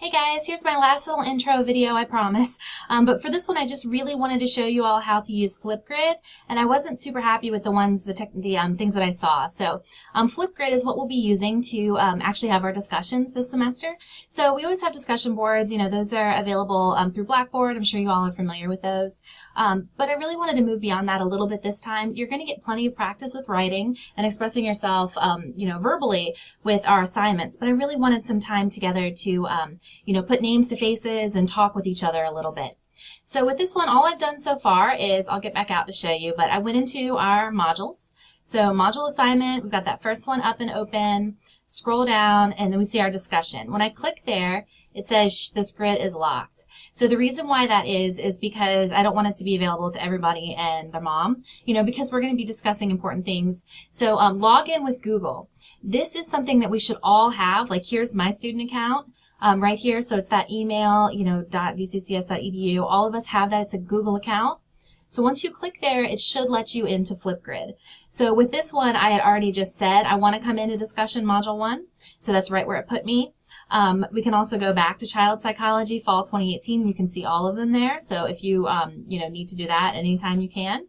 Hey guys, here's my last little intro video, I promise. But for this one, I just really wanted to show you all how to use FlipGrid, and I wasn't super happy with the things that I saw. So FlipGrid is what we'll be using to actually have our discussions this semester. So we always have discussion boards, those are available through Blackboard. I'm sure you all are familiar with those. But I really wanted to move beyond that a little bit this time. You're going to get plenty of practice with writing and expressing yourself, verbally with our assignments, but I really wanted some time together to put names to faces and talk with each other a little bit. So with this one, all I've done so far is, I'll get back out to show you, but I went into our modules. So module assignment, we've got that first one up and open, scroll down, and then we see our discussion. When I click there, it says this grid is locked. So the reason why that is because I don't want it to be available to everybody and their mom, because we're going to be discussing important things. So log in with Google. This is something that we should all have. Like, here's my student account. Right here, so it's that email, .vccs.edu. All of us have that. It's a Google account. So once you click there, it should let you into FlipGrid. So with this one, I had already just said I want to come into discussion module 1. So that's right where it put me. We can also go back to child psychology, fall 2018. You can see all of them there. So if you, need to do that anytime you can.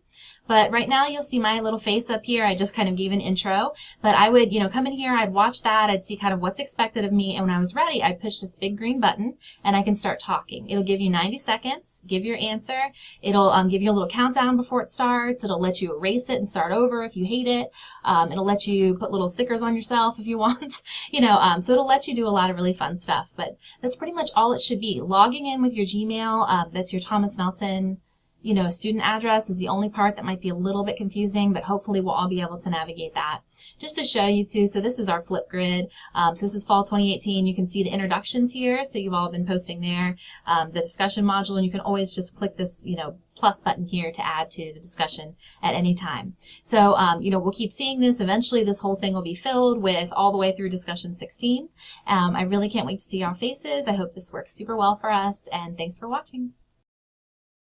But right now you'll see my little face up here. I just kind of gave an intro, but I would, come in here, I'd watch that, I'd see kind of what's expected of me, and when I was ready, I'd push this big green button, and I can start talking. It'll give you 90 seconds, give your answer. It'll give you a little countdown before it starts. It'll let you erase it and start over if you hate it. It'll let you put little stickers on yourself if you want, so it'll let you do a lot of really fun stuff, but that's pretty much all it should be. Logging in with your Gmail, that's your Thomas Nelson student address is the only part that might be a little bit confusing, but hopefully we'll all be able to navigate that. Just to show you too, so this is our FlipGrid. So this is fall 2018. You can see the introductions here, so you've all been posting there. The discussion module, and you can always just click this, plus button here to add to the discussion at any time. So, we'll keep seeing this. Eventually this whole thing will be filled with all the way through discussion 16. I really can't wait to see our faces. I hope this works super well for us, and thanks for watching.